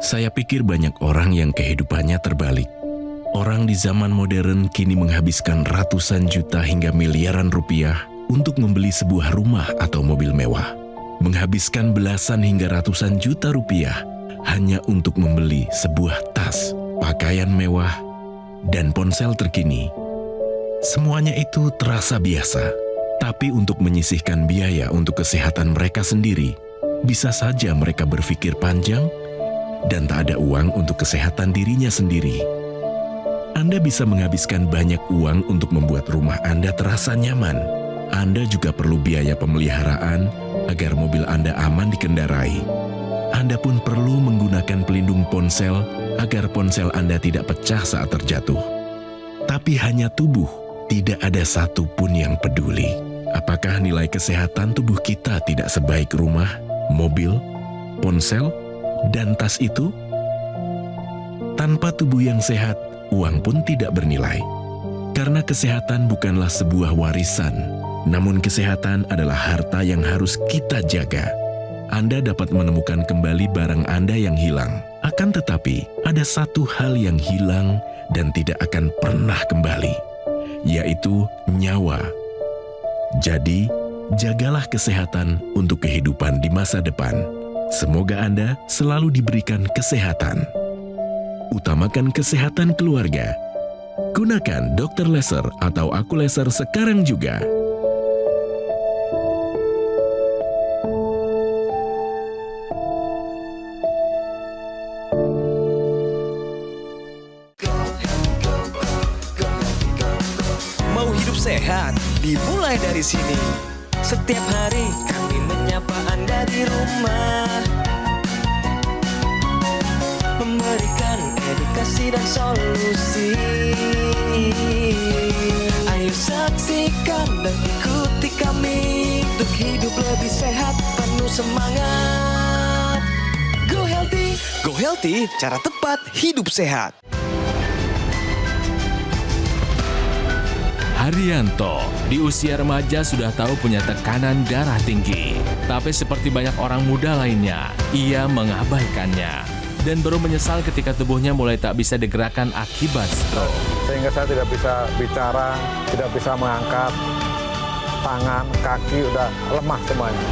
Saya pikir banyak orang yang kehidupannya terbalik. Orang di zaman modern kini menghabiskan ratusan juta hingga miliaran rupiah untuk membeli sebuah rumah atau mobil mewah. Menghabiskan belasan hingga ratusan juta rupiah hanya untuk membeli sebuah tas, pakaian mewah, dan ponsel terkini. Semuanya itu terasa biasa, tapi untuk menyisihkan biaya untuk kesehatan mereka sendiri, bisa saja mereka berpikir panjang dan tak ada uang untuk kesehatan dirinya sendiri. Anda bisa menghabiskan banyak uang untuk membuat rumah Anda terasa nyaman. Anda juga perlu biaya pemeliharaan agar mobil Anda aman dikendarai. Anda pun perlu menggunakan pelindung ponsel agar ponsel Anda tidak pecah saat terjatuh. Tapi hanya tubuh, tidak ada satupun yang peduli. Apakah nilai kesehatan tubuh kita tidak sebaik rumah, mobil, ponsel, dan tas itu? Tanpa tubuh yang sehat, uang pun tidak bernilai. Karena kesehatan bukanlah sebuah warisan, namun kesehatan adalah harta yang harus kita jaga. Anda dapat menemukan kembali barang Anda yang hilang. Akan tetapi, ada satu hal yang hilang dan tidak akan pernah kembali, yaitu nyawa. Jadi, jagalah kesehatan untuk kehidupan di masa depan. Semoga Anda selalu diberikan kesehatan. Utamakan kesehatan keluarga. Gunakan Dr. Laser atau Aku Laser sekarang juga. Mau hidup sehat, dimulai dari sini. Setiap hari kami menyapa Anda di rumah, memberikan edukasi dan solusi. Ayo saksikan dan ikuti kami untuk hidup lebih sehat, penuh semangat. Go Healthy, Go Healthy, cara tepat hidup sehat. Haryanto di usia remaja sudah tahu punya tekanan darah tinggi. Tapi seperti banyak orang muda lainnya, ia mengabaikannya. Dan baru menyesal ketika tubuhnya mulai tak bisa digerakkan akibat stroke. Sehingga saya tidak bisa bicara, tidak bisa mengangkat tangan, kaki, udah lemah semuanya.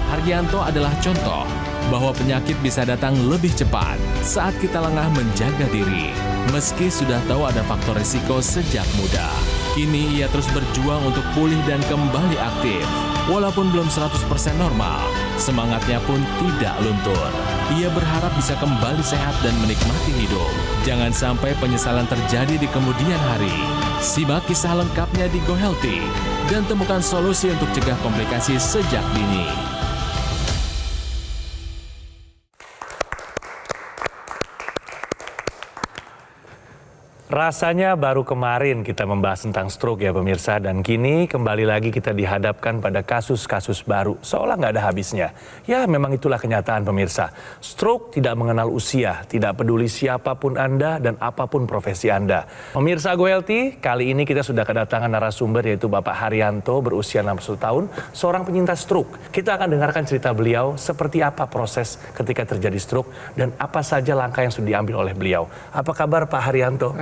Haryanto adalah contoh bahwa penyakit bisa datang lebih cepat saat kita lengah menjaga diri. Meski sudah tahu ada faktor risiko sejak muda, kini ia terus berjuang untuk pulih dan kembali aktif. Walaupun belum 100% normal, semangatnya pun tidak luntur. Ia berharap bisa kembali sehat dan menikmati hidup. Jangan sampai penyesalan terjadi di kemudian hari. Simak kisah lengkapnya di Go Healthy dan temukan solusi untuk cegah komplikasi sejak dini. Rasanya baru kemarin kita membahas tentang stroke ya pemirsa, dan kini kembali lagi kita dihadapkan pada kasus-kasus baru seolah nggak ada habisnya. Ya memang itulah kenyataan pemirsa. Stroke tidak mengenal usia, tidak peduli siapapun Anda dan apapun profesi Anda. Pemirsa Go Healthy, kali ini kita sudah kedatangan narasumber yaitu Bapak Haryanto berusia 61 tahun, seorang penyintas stroke. Kita akan dengarkan cerita beliau seperti apa proses ketika terjadi stroke dan apa saja langkah yang sudah diambil oleh beliau. Apa kabar Pak Haryanto?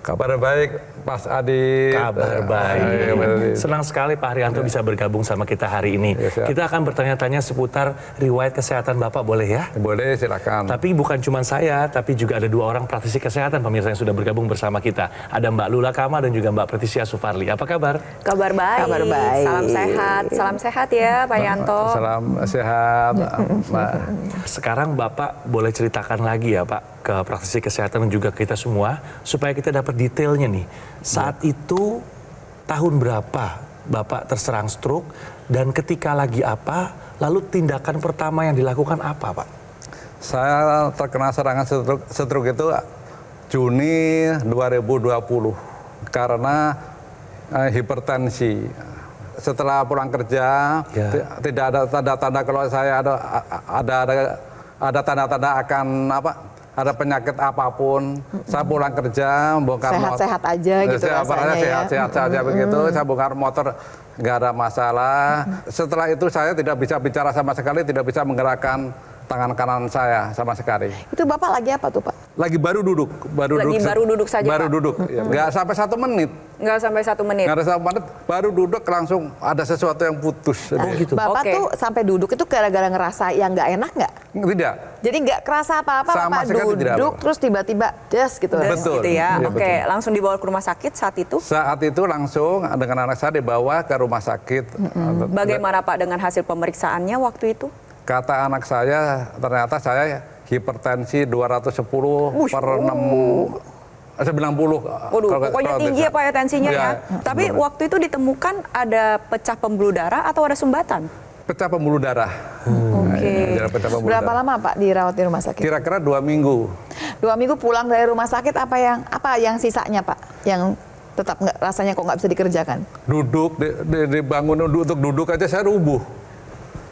Kabar baik, Mas Adi. Kabar baik. Senang sekali Pak Haryanto bisa bergabung sama kita hari ini. Ya, kita akan bertanya-tanya seputar riwayat kesehatan Bapak, boleh ya? Boleh, silakan. Tapi bukan cuma saya, tapi juga ada dua orang praktisi kesehatan pemirsa yang sudah bergabung bersama kita. Ada Mbak Lula Kamal dan juga Mbak Pretisia Sufarli. Apa kabar? Kabar baik. Kabar baik. Salam sehat ya Pak Yanto. Salam sehat, Mbak. Sekarang Bapak boleh ceritakan lagi ya Pak ke praktisi kesehatan dan juga kita semua supaya kita dapat detailnya nih. Saat itu tahun berapa Bapak terserang stroke dan ketika lagi apa, lalu tindakan pertama yang dilakukan apa Pak? Saya terkena serangan stroke itu Juni 2020 karena hipertensi. Setelah pulang kerja, tidak ada tanda-tanda kalau saya ada tanda-tanda akan ada penyakit apapun. Saya pulang kerja, bongkar motor. Sehat-sehat aja gitu rasanya ya. Sehat-sehat saja begitu. Saya bongkar motor, nggak ada masalah. Setelah itu saya tidak bisa bicara sama sekali, tidak bisa menggerakkan tangan kanan saya sama sekali. Itu Bapak lagi apa tuh Pak? Lagi baru duduk, Baru duduk saja, baru Pak? duduk, ya. Nggak sampai 1 menit. Nggak sampai 1 menit. Nggak ada 1 menit, baru duduk langsung ada sesuatu yang putus. Oh gitu. Bapak Oke. tuh sampai duduk itu gara-gara ngerasa yang nggak enak nggak? Tidak. Jadi nggak kerasa apa-apa, Sama Bapak sekali tidak duduk apa. terus tiba-tiba des gitu. Des Betul. gitu ya. Iya, Oke, betul. langsung dibawa ke rumah sakit saat itu. Saat itu langsung dengan anak saya dibawa ke rumah sakit. Bagaimana Pak dengan hasil pemeriksaannya waktu itu? Kata anak saya, ternyata saya hipertensi 210 per 90. Waduh, pokoknya tinggi ya Pak ya tensinya ya. Iya. Tapi waktu itu ditemukan ada pecah pembuluh darah atau ada sumbatan? Pecah pembuluh darah. Oke. Jadi pecah pembuluh Berapa darah. lama Pak dirawat di rumah sakit? Kira-kira 2 minggu. 2 minggu pulang dari rumah sakit apa yang sisanya Pak? Yang tetap nggak rasanya kok nggak bisa dikerjakan? Duduk, dibangun untuk duduk aja saya rubuh.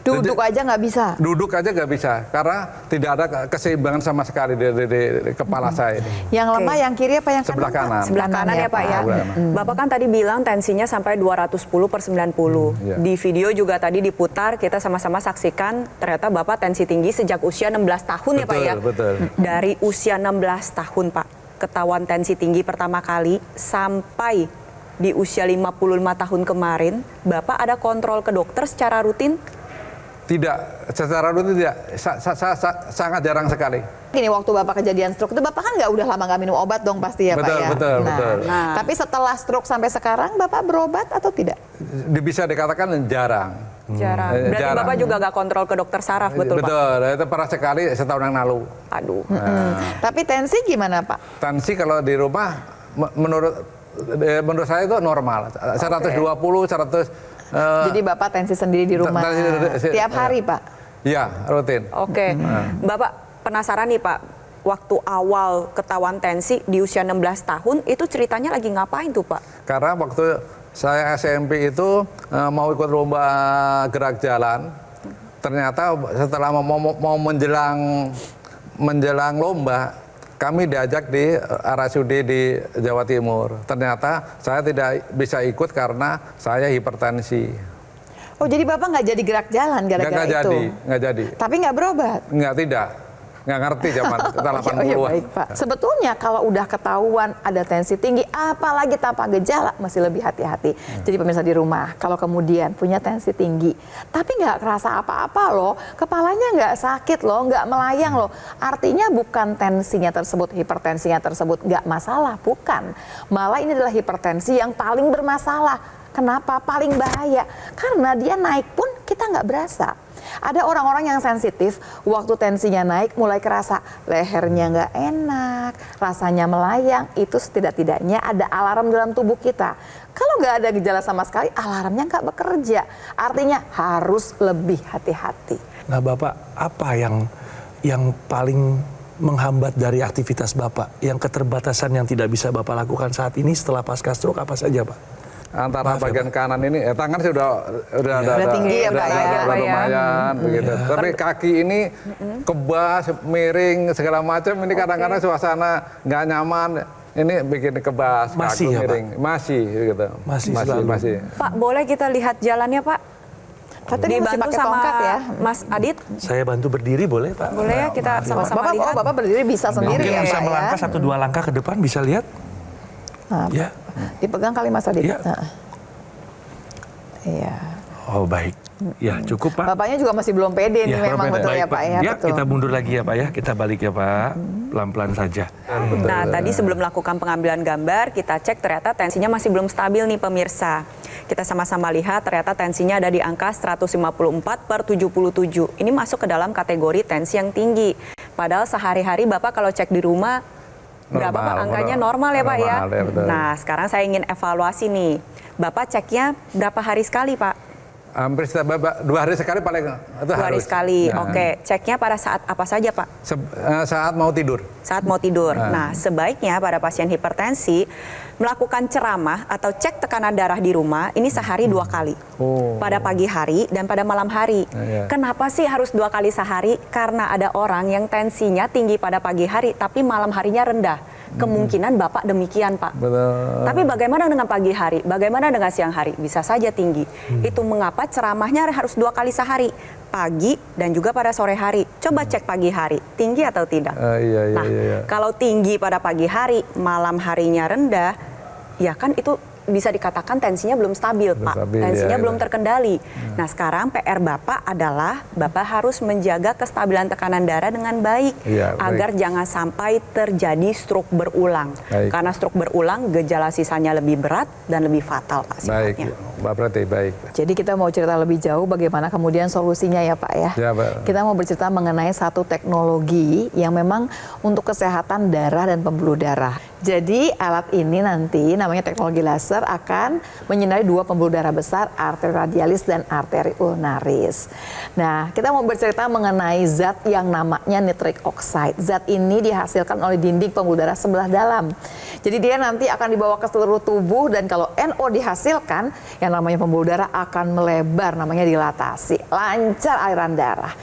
Duduk aja nggak bisa. Duduk aja nggak bisa karena tidak ada keseimbangan sama sekali di kepala saya ini. Yang lemah yang kiri apa yang Sebelah kanan? Pak? kanan. Sebelah kanan ya Pak ya. Sebelah kanan. Bapak kan tadi bilang tensinya sampai 210 per 90. Iya. Di video juga tadi diputar, kita sama-sama saksikan ternyata Bapak tensi tinggi sejak usia 16 tahun ya Pak ya. Betul. Dari usia 16 tahun Pak, ketahuan tensi tinggi pertama kali sampai di usia 55 tahun kemarin, Bapak ada kontrol ke dokter secara rutin? Tidak, secara rutin tidak. Sangat jarang sekali. Gini, waktu Bapak kejadian stroke itu Bapak kan udah lama nggak minum obat dong pasti ya Pak Betul, ya? betul, betul. Nah. Tapi setelah stroke sampai sekarang Bapak berobat atau tidak? Bisa dikatakan jarang. Jarang. Berarti jarang. Bapak juga nggak kontrol ke dokter saraf, betul Pak? Betul, itu pernah sekali setahun yang lalu. Aduh. Tapi tensi gimana Pak? Tensi kalau di rumah menurut saya itu normal. 120, 100. Jadi Bapak tensi sendiri di rumah tiap hari Pak? Iya, rutin. Oke. Bapak penasaran nih Pak, waktu awal ketahuan tensi di usia 16 tahun, itu ceritanya lagi ngapain tuh Pak? Karena waktu saya SMP itu mau ikut lomba gerak jalan, ternyata setelah mau menjelang lomba, kami diajak di RSUD di Jawa Timur. Ternyata saya tidak bisa ikut karena saya hipertensi. Oh jadi Bapak nggak jadi gerak jalan gara-gara itu? Nggak jadi. Tapi nggak berobat? Tidak. Nggak ngerti zaman kita 80-an. Oh iya baik Pak. Sebetulnya kalau udah ketahuan ada tensi tinggi, apalagi tanpa gejala, masih lebih hati-hati. Jadi pemirsa di rumah, kalau kemudian punya tensi tinggi, tapi nggak kerasa apa-apa loh, kepalanya nggak sakit loh, nggak melayang loh. Artinya bukan tensinya tersebut, hipertensinya tersebut nggak masalah, bukan. Malah ini adalah hipertensi yang paling bermasalah. Kenapa? Paling bahaya. Karena dia naik pun kita nggak berasa. Ada orang-orang yang sensitif, waktu tensinya naik mulai kerasa lehernya nggak enak, rasanya melayang, itu setidak-tidaknya ada alarm dalam tubuh kita. Kalau nggak ada gejala sama sekali, alarmnya nggak bekerja. Artinya harus lebih hati-hati. Nah Bapak, apa yang paling menghambat dari aktivitas Bapak? Yang keterbatasan yang tidak bisa Bapak lakukan saat ini setelah pasca stroke apa saja Pak? Antara Maaf ya, bagian Pak. kanan ini, tangan sih udah tinggi ya, Pak, ya. udah lumayan begitu. Tapi kaki ini kebas, miring segala macam. Ini kadang-kadang suasana nggak nyaman. Ini bikin kebas, Masih kaku ya, Pak? miring. Masih gitu. Masih selalu. Masih. Pak, boleh kita lihat jalannya Pak? Katanya masih Dibantu pakai sama tongkat ya? Mas Adit? Saya bantu berdiri boleh Pak? Boleh ya kita sama-sama lihat? Bapak berdiri bisa sendiri Mungkin ya bisa Pak melangkah ya? 1-2 langkah ke depan, bisa lihat? Nah, Ya. dipegang kali Mas Adit. Iya. Iya. Oh baik. Ya cukup Pak. Bapaknya juga masih belum pede nih memang berbeda. betul Baik, ya Pak ya. Ya betul. kita mundur lagi ya Pak ya. Kita balik ya Pak. Pelan-pelan saja. Nah, tadi sebelum melakukan pengambilan gambar, kita cek ternyata tensinya masih belum stabil nih pemirsa. Kita sama-sama lihat ternyata tensinya ada di angka 154/77. Ini masuk ke dalam kategori tensi yang tinggi. Padahal sehari-hari Bapak kalau cek di rumah, berapa Pak angkanya? Normal ya Pak ya? Normal, ya, betul. Nah, sekarang saya ingin evaluasi nih. Bapak ceknya berapa hari sekali Pak? Hampir 2 hari sekali paling itu 2 hari harus. sekali. Nah, Oke, ceknya pada saat apa saja Pak? Saat mau tidur. Saat mau tidur. Nah, sebaiknya pada pasien hipertensi melakukan ceramah atau cek tekanan darah di rumah ini sehari 2 kali. Oh. Pada pagi hari dan pada malam hari. Iya. Kenapa sih harus 2 kali sehari? Karena ada orang yang tensinya tinggi pada pagi hari tapi malam harinya rendah. kemungkinan Bapak demikian, Pak. Betul. Tapi bagaimana dengan pagi hari? Bagaimana dengan siang hari? Bisa saja tinggi. Itu mengapa ceramahnya harus 2 kali sehari, pagi dan juga pada sore hari. Coba cek pagi hari, tinggi atau tidak? Iya. Kalau tinggi pada pagi hari, malam harinya rendah, ya kan itu bisa dikatakan tensinya belum stabil, Pak. Stabil, Tensinya ya, belum ya. terkendali. Nah, sekarang PR Bapak adalah Bapak harus menjaga kestabilan tekanan darah dengan baik Iya, baik. agar jangan sampai terjadi stroke berulang. Baik. Karena stroke berulang gejala sisanya lebih berat dan lebih fatal, Pak, Baik, sifatnya. Mbak Prati, baik. Jadi kita mau cerita lebih jauh bagaimana kemudian solusinya ya Pak ya. Ya, Pak. Kita mau bercerita mengenai satu teknologi yang memang untuk kesehatan darah dan pembuluh darah. Jadi alat ini nanti namanya teknologi laser akan menyinari 2 pembuluh darah besar, arteri radialis dan arteri ulnaris. Nah, kita mau bercerita mengenai zat yang namanya nitric oxide. Zat ini dihasilkan oleh dinding pembuluh darah sebelah dalam. Jadi dia nanti akan dibawa ke seluruh tubuh dan kalau NO dihasilkan, yang namanya pembuluh darah akan melebar, namanya dilatasi, lancar aliran darah.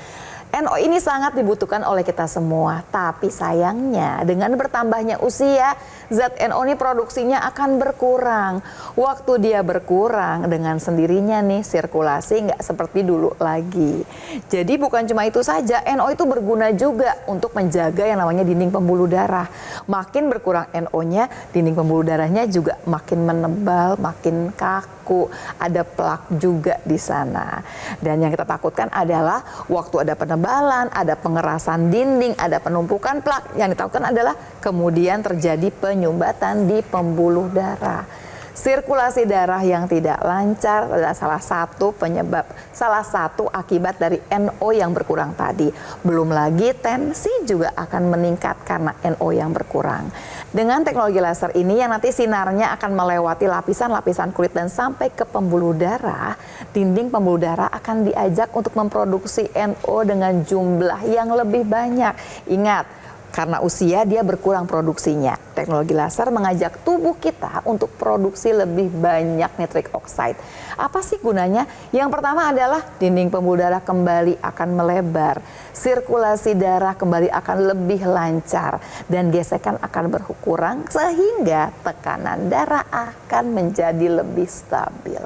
NO ini sangat dibutuhkan oleh kita semua, tapi sayangnya dengan bertambahnya usia, zat NO ini produksinya akan berkurang. Waktu dia berkurang, dengan sendirinya nih sirkulasi nggak seperti dulu lagi. Jadi bukan cuma itu saja, NO itu berguna juga untuk menjaga yang namanya dinding pembuluh darah. Makin berkurang NO-nya, dinding pembuluh darahnya juga makin menebal, makin kaku, ada plak juga di sana. Dan yang kita takutkan adalah waktu ada penebalan, ada pengerasan dinding, ada penumpukan plak, yang ditakutkan adalah kemudian terjadi penyumbatan di pembuluh darah. Sirkulasi darah yang tidak lancar adalah salah satu penyebab, salah satu akibat dari NO yang berkurang tadi. Belum lagi tensi juga akan meningkat karena NO yang berkurang. Dengan teknologi laser ini yang nanti sinarnya akan melewati lapisan-lapisan kulit dan sampai ke pembuluh darah, dinding pembuluh darah akan diajak untuk memproduksi NO dengan jumlah yang lebih banyak. Ingat, karena usia dia berkurang produksinya. Teknologi laser mengajak tubuh kita untuk produksi lebih banyak nitric oxide. Apa sih gunanya? Yang pertama adalah dinding pembuluh darah kembali akan melebar. Sirkulasi darah kembali akan lebih lancar. Dan gesekan akan berkurang sehingga tekanan darah akan menjadi lebih stabil.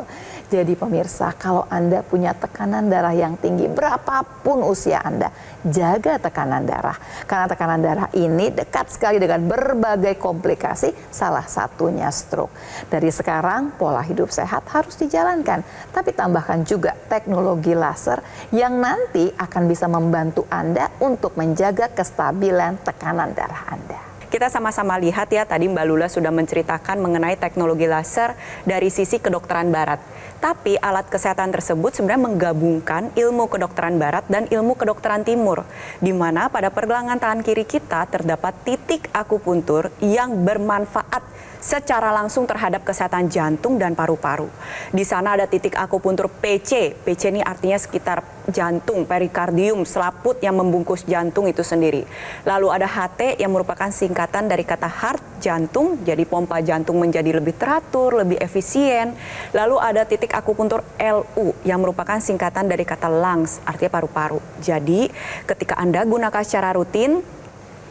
Jadi pemirsa, kalau Anda punya tekanan darah yang tinggi, berapapun usia Anda, jaga tekanan darah. Karena tekanan darah ini dekat sekali dengan berbagai komplikasi, salah satunya stroke. Dari sekarang, pola hidup sehat harus dijalankan. Tapi tambahkan juga teknologi laser yang nanti akan bisa membantu Anda untuk menjaga kestabilan tekanan darah Anda. Kita sama-sama lihat ya, tadi Mbak Lula sudah menceritakan mengenai teknologi laser dari sisi kedokteran barat. Tapi alat kesehatan tersebut sebenarnya menggabungkan ilmu kedokteran barat dan ilmu kedokteran timur. Di mana pada pergelangan tangan kiri kita terdapat titik akupuntur yang bermanfaat secara langsung terhadap kesehatan jantung dan paru-paru. Di sana ada titik akupuntur PC. PC ini artinya sekitar jantung, perikardium, selaput yang membungkus jantung itu sendiri. Lalu ada HT yang merupakan singkatan dari kata heart, jantung, jadi pompa jantung menjadi lebih teratur, lebih efisien. Lalu ada titik akupuntur LU yang merupakan singkatan dari kata lungs, artinya paru-paru. Jadi ketika Anda gunakan secara rutin,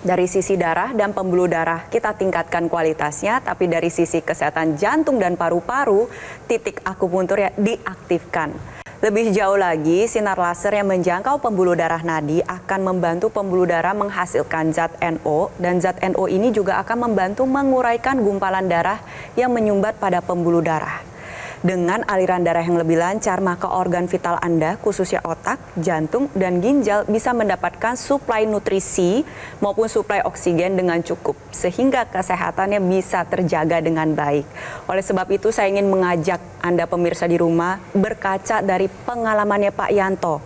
dari sisi darah dan pembuluh darah kita tingkatkan kualitasnya, tapi dari sisi kesehatan jantung dan paru-paru, titik akupuntur ya diaktifkan. Lebih jauh lagi, sinar laser yang menjangkau pembuluh darah nadi akan membantu pembuluh darah menghasilkan zat NO, dan zat NO ini juga akan membantu menguraikan gumpalan darah yang menyumbat pada pembuluh darah. Dengan aliran darah yang lebih lancar, maka organ vital Anda, khususnya otak, jantung, dan ginjal bisa mendapatkan suplai nutrisi maupun suplai oksigen dengan cukup, sehingga kesehatannya bisa terjaga dengan baik. Oleh sebab itu, saya ingin mengajak Anda pemirsa di rumah berkaca dari pengalamannya Pak Yanto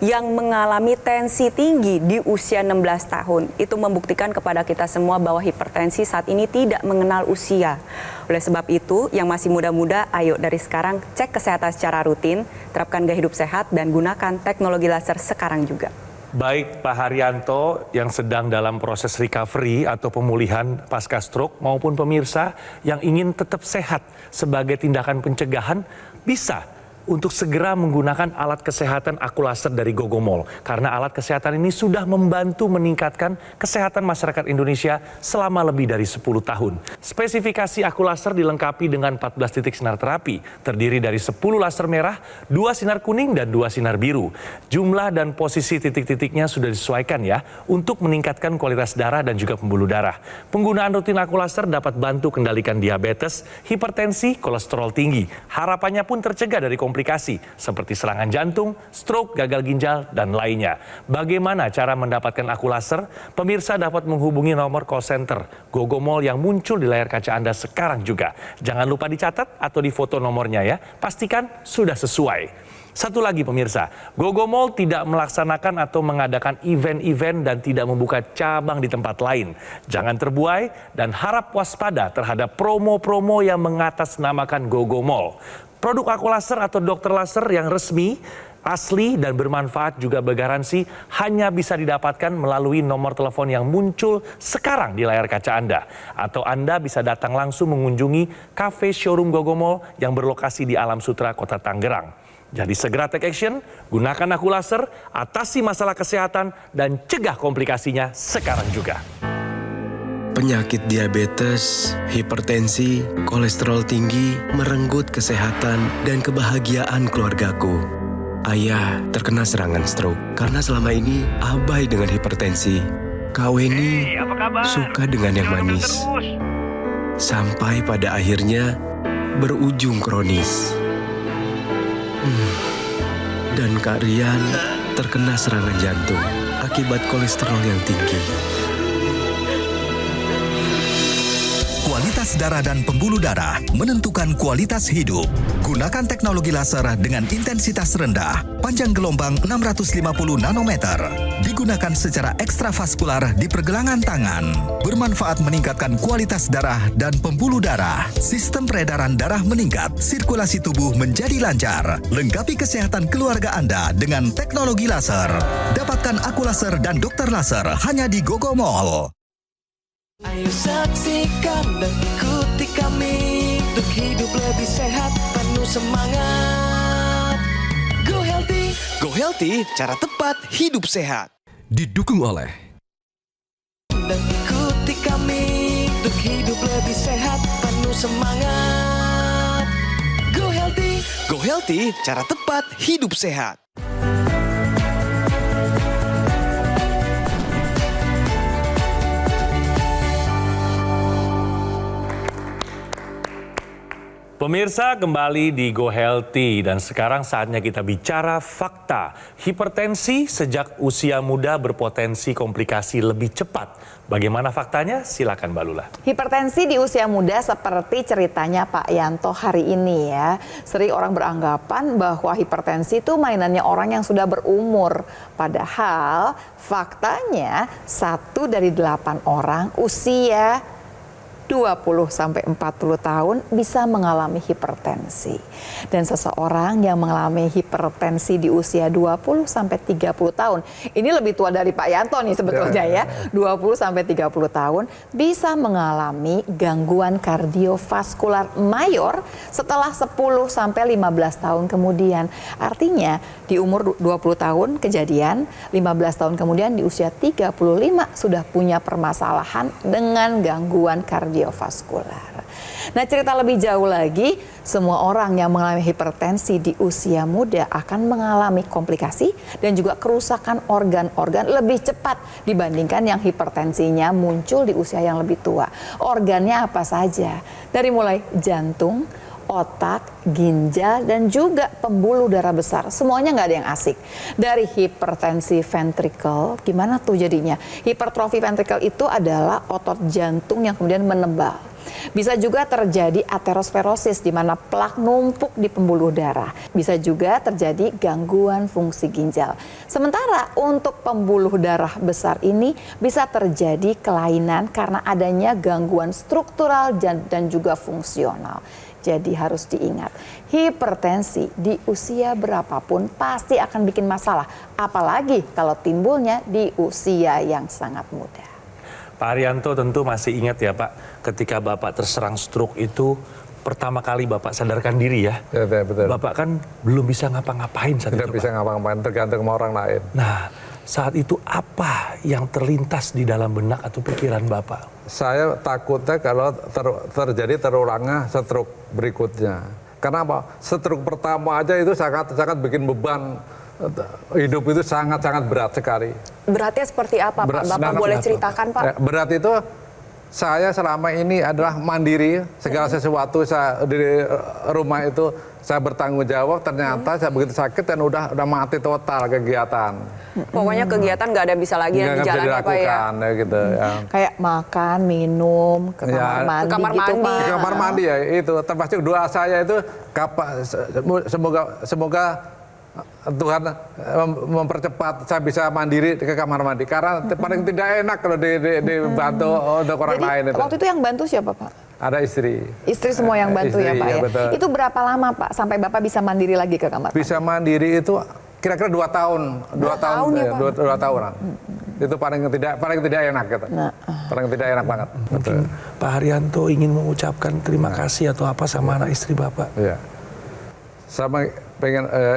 yang mengalami tensi tinggi di usia 16 tahun. Itu membuktikan kepada kita semua bahwa hipertensi saat ini tidak mengenal usia. Oleh sebab itu, yang masih muda-muda, ayo dari sekarang cek kesehatan secara rutin, terapkan gaya hidup sehat, dan gunakan teknologi laser sekarang juga. Baik Pak Haryanto yang sedang dalam proses recovery atau pemulihan pasca stroke maupun pemirsa yang ingin tetap sehat sebagai tindakan pencegahan, bisa untuk segera menggunakan alat kesehatan Aqualaser dari Gogomall. Karena alat kesehatan ini sudah membantu meningkatkan kesehatan masyarakat Indonesia selama lebih dari 10 tahun. Spesifikasi Aqualaser dilengkapi dengan 14 titik sinar terapi, terdiri dari 10 laser merah, 2 sinar kuning, dan 2 sinar biru. Jumlah dan posisi titik-titiknya sudah disesuaikan ya, untuk meningkatkan kualitas darah dan juga pembuluh darah. Penggunaan rutin Aqualaser dapat bantu kendalikan diabetes, hipertensi, kolesterol tinggi. Harapannya pun tercegah dari komplikasi seperti serangan jantung, stroke, gagal ginjal, dan lainnya. Bagaimana cara mendapatkan Aqualaser? Pemirsa dapat menghubungi nomor call center Gogomall yang muncul di layar kaca Anda sekarang juga. Jangan lupa dicatat atau difoto nomornya ya. Pastikan sudah sesuai. Satu lagi pemirsa, Gogomall tidak melaksanakan atau mengadakan event-event dan tidak membuka cabang di tempat lain. Jangan terbuai dan harap waspada terhadap promo-promo yang mengatasnamakan Gogomall. Produk Aqualaser atau dokter laser yang resmi, asli dan bermanfaat juga bergaransi hanya bisa didapatkan melalui nomor telepon yang muncul sekarang di layar kaca Anda. Atau Anda bisa datang langsung mengunjungi cafe showroom Gogomall yang berlokasi di Alam Sutra, Kota Tangerang. Jadi segera take action, gunakan Aqualaser, atasi masalah kesehatan, dan cegah komplikasinya sekarang juga. Penyakit diabetes, hipertensi, kolesterol tinggi merenggut kesehatan dan kebahagiaan keluargaku. Ayah terkena serangan stroke karena selama ini abai dengan hipertensi. Kak Weni suka dengan yang manis. Sampai pada akhirnya berujung kronis. Dan Kak Rian terkena serangan jantung akibat kolesterol yang tinggi. Kualitas darah dan pembuluh darah menentukan kualitas hidup. Gunakan teknologi laser dengan intensitas rendah, panjang gelombang 650 nanometer. Digunakan secara ekstravaskular di pergelangan tangan. Bermanfaat meningkatkan kualitas darah dan pembuluh darah. Sistem peredaran darah meningkat, sirkulasi tubuh menjadi lancar. Lengkapi kesehatan keluarga Anda dengan teknologi laser. Dapatkan Aqualaser dan dokter laser hanya di Gogomall. Ayo saksikan dan ikuti kami untuk hidup lebih sehat, penuh semangat. Go Healthy, cara tepat hidup sehat. Didukung oleh Dan ikuti kami untuk hidup lebih sehat, penuh semangat. Go Healthy, cara tepat hidup sehat. Pemirsa, kembali di Go Healthy dan sekarang saatnya kita bicara fakta. Hipertensi sejak usia muda berpotensi komplikasi lebih cepat. Bagaimana faktanya? Silakan Mbak Lula. Hipertensi di usia muda seperti ceritanya Pak Yanto hari ini ya. Sering orang beranggapan bahwa hipertensi itu mainannya orang yang sudah berumur. Padahal faktanya 1 dari 8 orang usia 20-40 tahun bisa mengalami hipertensi. Dan seseorang yang mengalami hipertensi di usia 20-30 tahun, ini lebih tua dari Pak Yanto nih sebetulnya ya, 20-30 tahun bisa mengalami gangguan kardiovaskular mayor setelah 10-15 tahun kemudian. Artinya di umur 20 tahun kejadian, 15 tahun kemudian di usia 35 sudah punya permasalahan dengan gangguan kardiovaskular. Nah, cerita lebih jauh lagi, semua orang yang mengalami hipertensi di usia muda akan mengalami komplikasi dan juga kerusakan organ-organ lebih cepat dibandingkan yang hipertensinya muncul di usia yang lebih tua. Organnya apa saja? Dari mulai jantung, otak, ginjal, dan juga pembuluh darah besar. Semuanya nggak ada yang asik. Dari hipertensi ventrikel, gimana tuh jadinya? Hipertrofi ventrikel itu adalah otot jantung yang kemudian menebal. Bisa juga terjadi aterosklerosis di mana plak numpuk di pembuluh darah. Bisa juga terjadi gangguan fungsi ginjal. Sementara untuk pembuluh darah besar ini bisa terjadi kelainan karena adanya gangguan struktural dan juga fungsional. Jadi harus diingat, hipertensi di usia berapapun pasti akan bikin masalah. Apalagi kalau timbulnya di usia yang sangat muda. Pak Haryanto tentu masih ingat ya Pak, ketika Bapak terserang stroke itu pertama kali Bapak sadarkan diri ya, Ya, betul. Bapak kan belum bisa ngapa-ngapain saat Tidak itu, bisa Pak. ngapa-ngapain, tergantung sama orang lain. Nah, saat itu apa yang terlintas di dalam benak atau pikiran Bapak? Saya takutnya kalau terjadi terulangnya stroke berikutnya. Karena apa? Stroke pertama aja itu sangat bikin beban hidup itu sangat berat sekali. Beratnya seperti apa, Pak? Bapak boleh ceritakan, Pak? Berat itu saya selama ini adalah mandiri, segala sesuatu saya di rumah itu saya bertanggung jawab. Ternyata saya begitu sakit dan udah mati total kegiatan. Pokoknya kegiatan nggak ada bisa lagi yang Nggak bisa dijalani, Pak ya? dilakukan ya gitu. Ya. Kayak makan, minum, ke kamar Ya, mandi ke kamar gitu mandi. Pak. Di kamar mandi ya itu termasuk doa saya itu semoga Tuhan mempercepat saya bisa mandiri ke kamar mandi karena paling tidak enak kalau dibantu untuk orang Jadi lain itu. waktu itu yang bantu siapa Pak? Ada istri. Istri semua yang bantu ya Istri, Pak ya, ya? betul. Itu berapa lama Pak sampai Bapak bisa mandiri lagi ke kamar? Bisa mandiri itu kira-kira 2 tahun, 2 tahun ya, ya, Pak? 2 tahunan. Itu paling tidak enak gitu. Paling tidak enak banget. Mungkin Pak Haryanto ingin mengucapkan terima kasih atau apa sama anak istri Bapak. Iya. Sama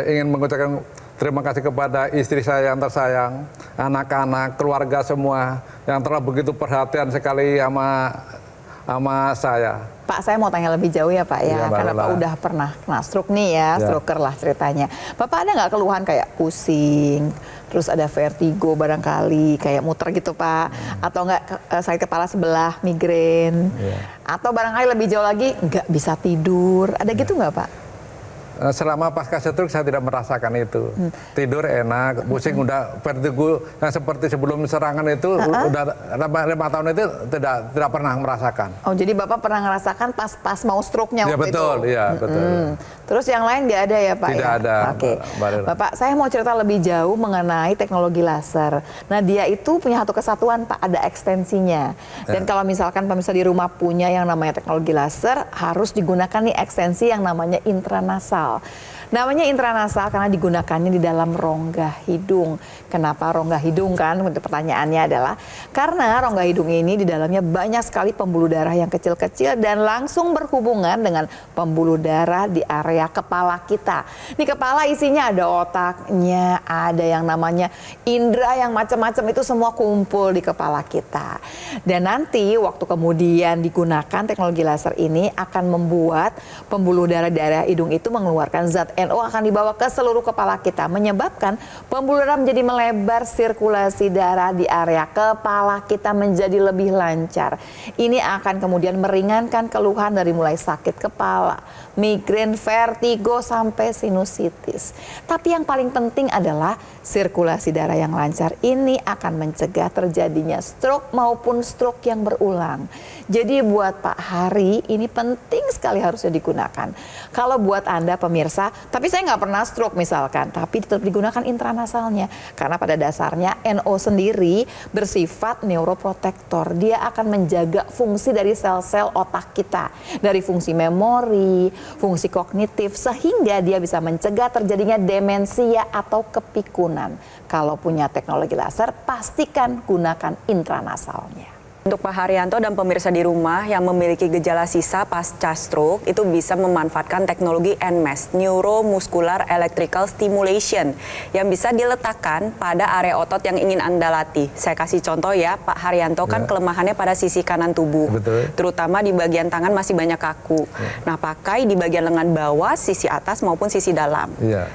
ingin mengucapkan terima kasih kepada istri saya yang tersayang, anak-anak, keluarga semua yang telah begitu perhatian sekali sama saya. Pak, saya mau tanya lebih jauh ya Pak ya, Iya, Mbak karena Lola. Pak udah pernah kena stroke nih ya, stroker lah ceritanya. Bapak ada nggak keluhan kayak pusing, terus ada vertigo barangkali, kayak muter gitu Pak, atau nggak sakit kepala sebelah, migrain, atau barangkali lebih jauh lagi nggak bisa tidur, ada gitu nggak Pak? Selama pasca stroke saya tidak merasakan itu. Tidur enak, pusing udah vertigo yang seperti sebelum serangan itu udah 5 tahun itu tidak pernah merasakan. Oh jadi Bapak pernah ngerasakan pas mau stroke-nya Ya waktu betul, itu? iya betul. Terus yang lain nggak ada ya Pak? Tidak ya? ada, Oke. Mbak Rela. Bapak, saya mau cerita lebih jauh mengenai teknologi laser. Nah dia itu punya satu kesatuan Pak, ada ekstensinya. Dan kalau misalkan pemirsa di rumah punya yang namanya teknologi laser, harus digunakan nih ekstensi yang namanya intranasal. Namanya intranasal karena digunakannya di dalam rongga hidung. Kenapa rongga hidung kan? Pertanyaannya adalah karena rongga hidung ini di dalamnya banyak sekali pembuluh darah yang kecil-kecil dan langsung berhubungan dengan pembuluh darah di area kepala kita. Di kepala isinya ada otaknya, ada yang namanya indera yang macam-macam itu semua kumpul di kepala kita. Dan nanti waktu kemudian digunakan teknologi laser ini akan membuat pembuluh darah di area hidung itu mengeluarkan zat NO akan dibawa ke seluruh kepala kita, menyebabkan pembuluh darah menjadi melebar, sirkulasi darah di area kepala kita menjadi lebih lancar. Ini akan kemudian meringankan keluhan dari mulai sakit kepala, migrain, vertigo, sampai sinusitis. Tapi yang paling penting adalah sirkulasi darah yang lancar ini akan mencegah terjadinya stroke maupun stroke yang berulang. Jadi buat Pak Hari ini penting sekali harusnya digunakan. Kalau buat Anda pemirsa, tapi saya nggak pernah stroke misalkan, tapi tetap digunakan intranasalnya. Karena pada dasarnya NO sendiri bersifat neuroprotektor. Dia akan menjaga fungsi dari sel-sel otak kita. Dari fungsi memori, fungsi kognitif, sehingga dia bisa mencegah terjadinya demensia atau kepikunan. Kalau punya teknologi laser, pastikan gunakan intranasalnya. Untuk Pak Haryanto dan pemirsa di rumah yang memiliki gejala sisa pasca stroke itu bisa memanfaatkan teknologi NMES, Neuromuscular Electrical Stimulation, yang bisa diletakkan pada area otot yang ingin Anda latih. Saya kasih contoh ya, Pak Haryanto kan kelemahannya pada sisi kanan tubuh, Betul. terutama di bagian tangan masih banyak kaku. Nah, pakai di bagian lengan bawah, sisi atas maupun sisi dalam.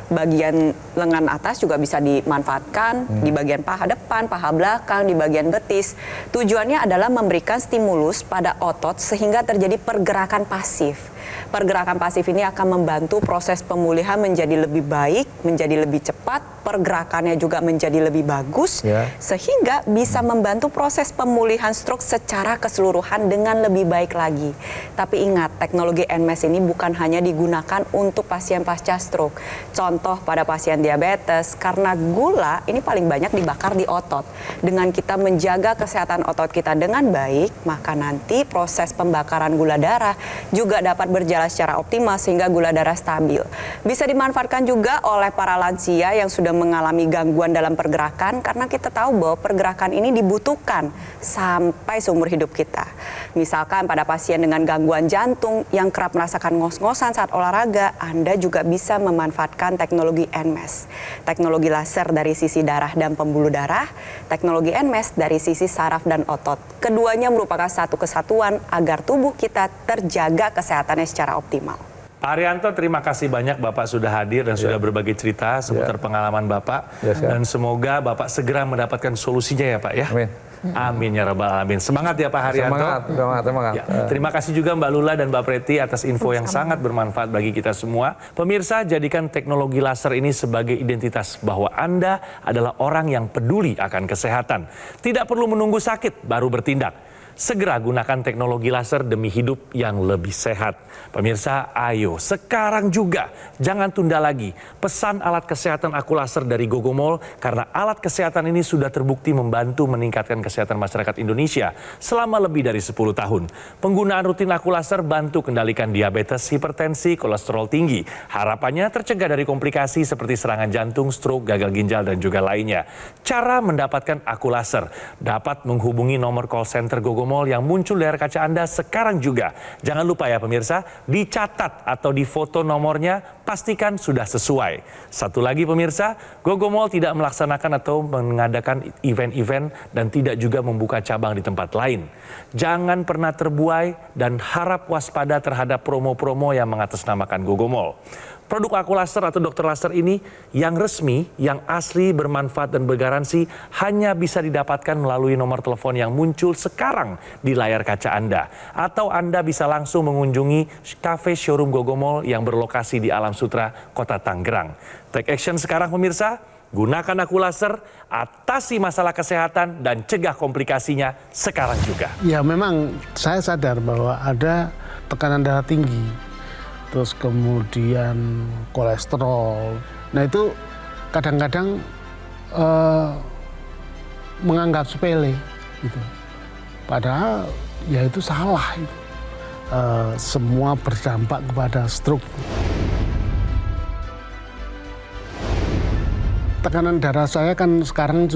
Bagian lengan atas juga bisa dimanfaatkan di bagian paha depan, paha belakang, di bagian betis. Tujuannya adalah memberikan stimulus pada otot sehingga terjadi pergerakan pasif. Pergerakan pasif ini akan membantu proses pemulihan menjadi lebih baik, menjadi lebih cepat, pergerakannya juga menjadi lebih bagus, sehingga bisa membantu proses pemulihan stroke secara keseluruhan dengan lebih baik lagi. Tapi ingat, teknologi NMES ini bukan hanya digunakan untuk pasien pasca stroke. Contoh pada pasien diabetes, karena gula ini paling banyak dibakar di otot. Dengan kita menjaga kesehatan otot kita dengan baik, maka nanti proses pembakaran gula darah juga dapat berjalan secara optimal sehingga gula darah stabil. Bisa dimanfaatkan juga oleh para lansia yang sudah mengalami gangguan dalam pergerakan karena kita tahu bahwa pergerakan ini dibutuhkan sampai seumur hidup kita. Misalkan pada pasien dengan gangguan jantung yang kerap merasakan ngos-ngosan saat olahraga, Anda juga bisa memanfaatkan teknologi NMES. Teknologi laser dari sisi darah dan pembuluh darah, teknologi NMES dari sisi saraf dan otot. Keduanya merupakan satu kesatuan agar tubuh kita terjaga kesehatannya secara optimal. Pak Haryanto, terima kasih banyak Bapak sudah hadir dan sudah berbagi cerita seputar pengalaman Bapak. Dan semoga Bapak segera mendapatkan solusinya ya Pak ya. Amin. Amin ya Rabbal Alamin. Semangat ya Pak Haryanto. Semangat. Ya, terima kasih juga Mbak Lula dan Mbak Preti atas info yang sangat bermanfaat bagi kita semua. Pemirsa, jadikan teknologi laser ini sebagai identitas bahwa Anda adalah orang yang peduli akan kesehatan. Tidak perlu menunggu sakit baru bertindak. Segera gunakan teknologi laser demi hidup yang lebih sehat. Pemirsa, ayo sekarang juga jangan tunda lagi. Pesan alat kesehatan Aku Laser dari Gogomol karena alat kesehatan ini sudah terbukti membantu meningkatkan kesehatan masyarakat Indonesia selama lebih dari 10 tahun. Penggunaan rutin Aku Laser bantu kendalikan diabetes, hipertensi, kolesterol tinggi. Harapannya tercegah dari komplikasi seperti serangan jantung, stroke, gagal ginjal, dan juga lainnya. Cara mendapatkan Aku Laser dapat menghubungi nomor call center Gogomol yang muncul di layar kaca Anda sekarang juga. Jangan lupa ya pemirsa, dicatat atau difoto nomornya, pastikan sudah sesuai. Satu lagi pemirsa, Gogomol tidak melaksanakan atau mengadakan event-event dan tidak juga membuka cabang di tempat lain. Jangan pernah terbuai dan harap waspada terhadap promo-promo yang mengatasnamakan Gogomol. Produk Aku Laser atau dokter laser ini yang resmi, yang asli, bermanfaat dan bergaransi hanya bisa didapatkan melalui nomor telepon yang muncul sekarang di layar kaca Anda. Atau Anda bisa langsung mengunjungi cafe showroom Gogomol yang berlokasi di Alam Sutra, Kota Tangerang. Take action sekarang pemirsa, gunakan Aku Laser, atasi masalah kesehatan dan cegah komplikasinya sekarang juga. Ya memang saya sadar bahwa ada tekanan darah tinggi. Terus kemudian kolesterol. Nah itu kadang-kadang menganggap sepele gitu. Padahal ya itu salah itu. Semua berdampak kepada stroke. Tekanan darah saya kan sekarang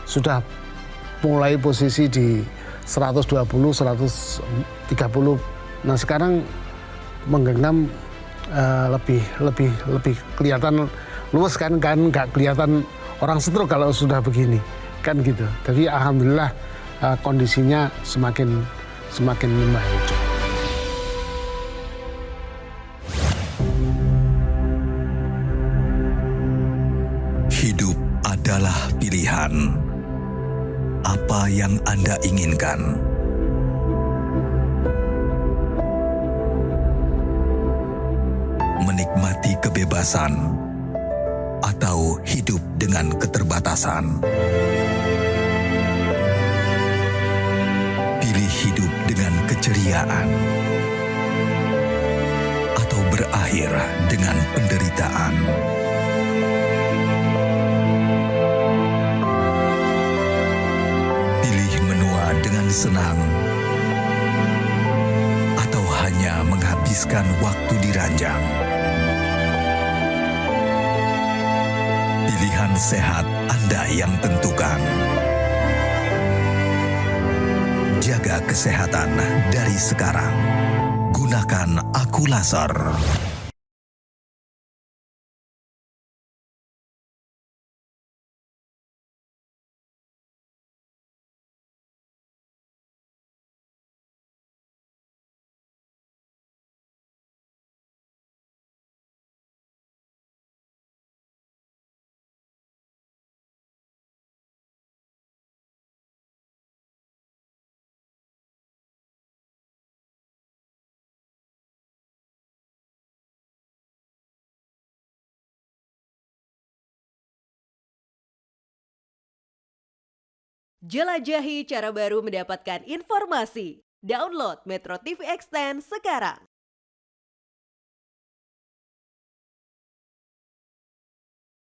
sudah mulai posisi di 120, 130. Nah sekarang menggenggam lebih kelihatan luas kan nggak kelihatan orang stroke kalau sudah begini kan gitu. Jadi alhamdulillah kondisinya semakin membaik. Hidup adalah pilihan. Apa yang Anda inginkan? Menikmati kebebasan atau hidup dengan keterbatasan. Pilih hidup dengan keceriaan atau berakhir dengan penderitaan. Pilih menua dengan senang atau hanya menghabiskan waktu di ranjang. Pilihan sehat Anda yang tentukan. Jaga kesehatan dari sekarang. Gunakan Aku Laser. Jelajahi cara baru mendapatkan informasi. Download Metro TV Extend sekarang.